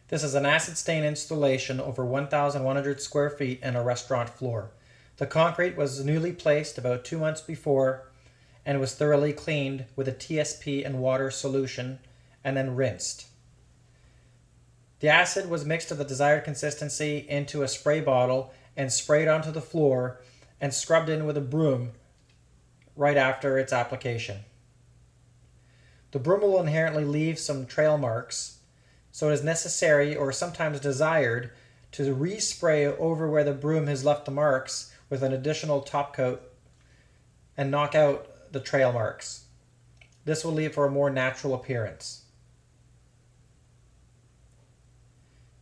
This is an acid stain installation over 1,100 square feet and a restaurant floor. The concrete was newly placed about 2 months before and was thoroughly cleaned with a TSP and water solution and then rinsed. The acid was mixed to the desired consistency into a spray bottle and sprayed onto the floor and scrubbed in with a broom right after its application. The broom will inherently leave some trail marks, so it is necessary or sometimes desired to respray over where the broom has left the marks with an additional top coat and knock out the trail marks. This will leave for a more natural appearance.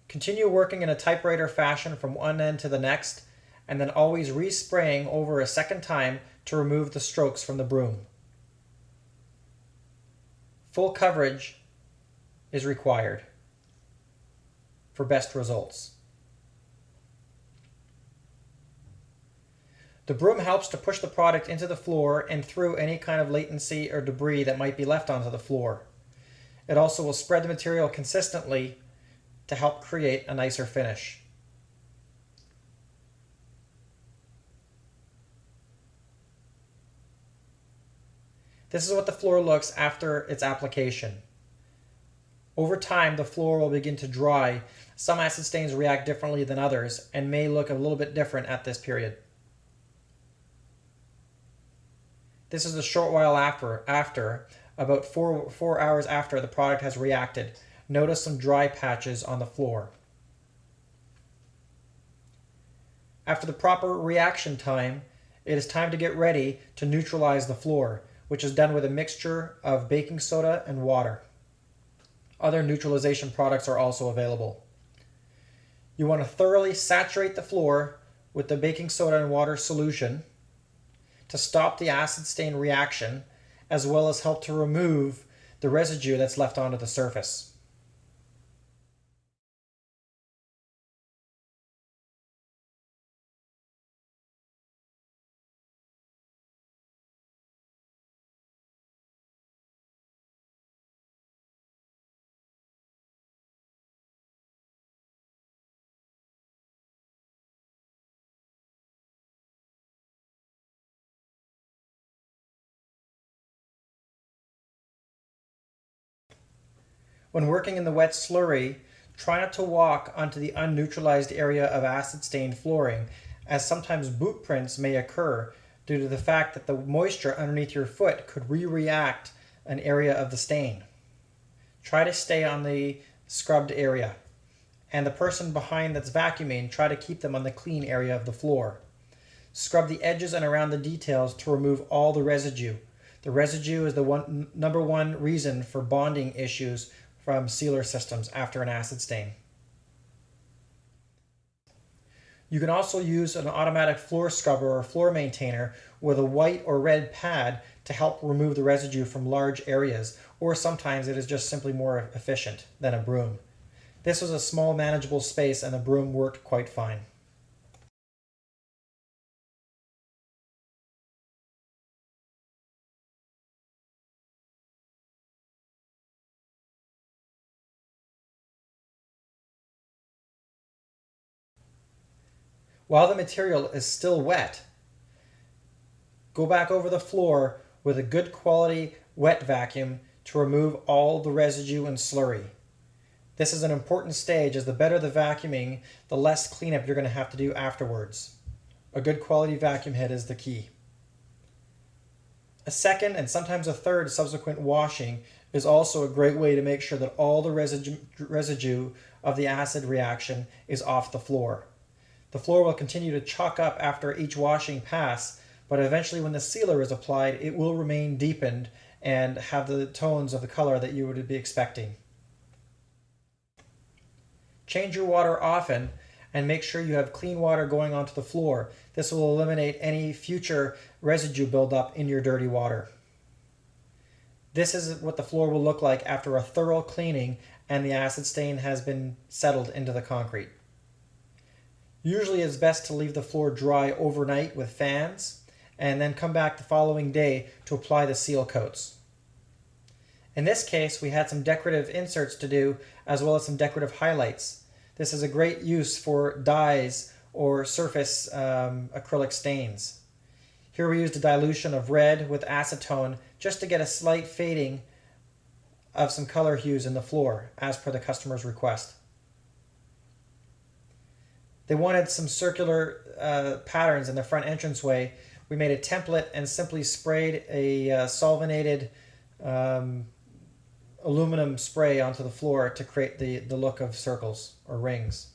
Continue working in a typewriter fashion from one end to the next, and then always respraying over a second time to remove the strokes from the broom. Full coverage is required for best results. The broom helps to push the product into the floor and through any kind of latency or debris that might be left onto the floor. It also will spread the material consistently to help create a nicer finish. This is what the floor looks after its application. Over time, the floor will begin to dry. Some acid stains react differently than others and may look a little bit different at this period. This is a short while after about 4 hours after the product has reacted. Notice some dry patches on the floor. After the proper reaction time, it is time to get ready to neutralize the floor, which is done with a mixture of baking soda and water. Other neutralization products are also available. You want to thoroughly saturate the floor with the baking soda and water solution to stop the acid stain reaction, as well as help to remove the residue that's left onto the surface. When working in the wet slurry, try not to walk onto the unneutralized area of acid-stained flooring, as sometimes boot prints may occur due to the fact that the moisture underneath your foot could re-react an area of the stain. Try to stay on the scrubbed area, and the person behind that's vacuuming, try to keep them on the clean area of the floor. Scrub the edges and around the details to remove all the residue. The residue is the number one reason for bonding issues from sealer systems after an acid stain. You can also use an automatic floor scrubber or floor maintainer with a white or red pad to help remove the residue from large areas, or sometimes it is just simply more efficient than a broom. This was a small manageable space and the broom worked quite fine. While the material is still wet, go back over the floor with a good quality wet vacuum to remove all the residue and slurry. This is an important stage, as the better the vacuuming, the less cleanup you're going to have to do afterwards. A good quality vacuum head is the key. A second and sometimes a third subsequent washing is also a great way to make sure that all the residue of the acid reaction is off the floor. The floor will continue to chalk up after each washing pass, but eventually when the sealer is applied, it will remain deepened and have the tones of the color that you would be expecting. Change your water often and make sure you have clean water going onto the floor. This will eliminate any future residue buildup in your dirty water. This is what the floor will look like after a thorough cleaning and the acid stain has been settled into the concrete. Usually it's best to leave the floor dry overnight with fans and then come back the following day to apply the seal coats. In this case, we had some decorative inserts to do as well as some decorative highlights. This is a great use for dyes or surface acrylic stains. Here we used a dilution of red with acetone just to get a slight fading of some color hues in the floor, as per the customer's request. They wanted some circular patterns in the front entranceway. We made a template and simply sprayed a solvinated aluminum spray onto the floor to create the look of circles or rings.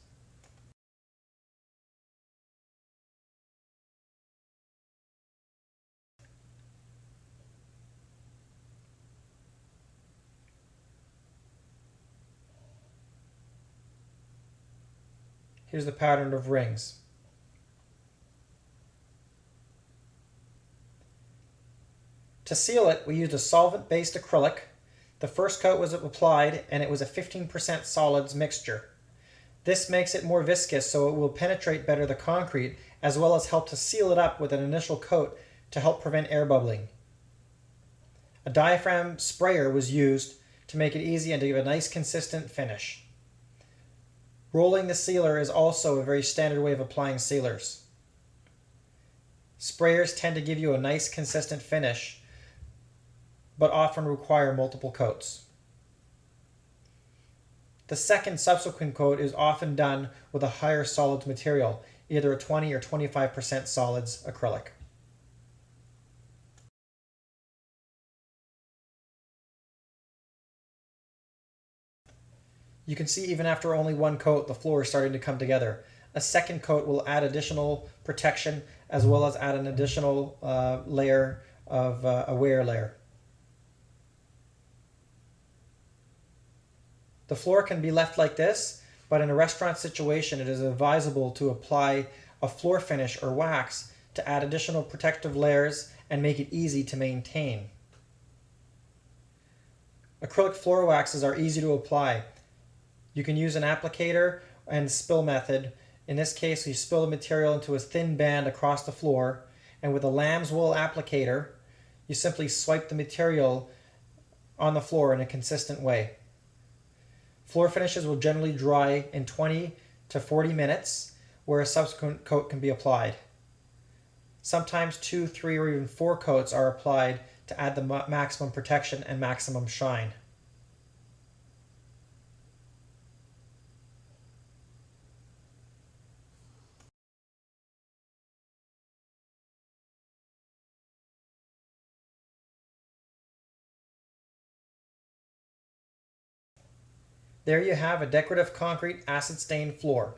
Here's the pattern of rings. To seal it, we used a solvent-based acrylic. The first coat was applied and it was a 15% solids mixture. This makes it more viscous so it will penetrate better the concrete, as well as help to seal it up with an initial coat to help prevent air bubbling. A diaphragm sprayer was used to make it easy and to give a nice consistent finish. Rolling the sealer is also a very standard way of applying sealers. Sprayers tend to give you a nice consistent finish, but often require multiple coats. The second subsequent coat is often done with a higher solids material, either a 20 or 25% solids acrylic. You can see even after only one coat, the floor is starting to come together. A second coat will add additional protection, as well as add an additional layer of a wear layer. The floor can be left like this, but in a restaurant situation, it is advisable to apply a floor finish or wax to add additional protective layers and make it easy to maintain. Acrylic floor waxes are easy to apply. You can use an applicator and spill method. In this case, you spill the material into a thin band across the floor, and with a lamb's wool applicator, you simply swipe the material on the floor in a consistent way. Floor finishes will generally dry in 20 to 40 minutes, where a subsequent coat can be applied. Sometimes 2, 3, or even 4 coats are applied to add the maximum protection and maximum shine. There you have a decorative concrete acid stained floor.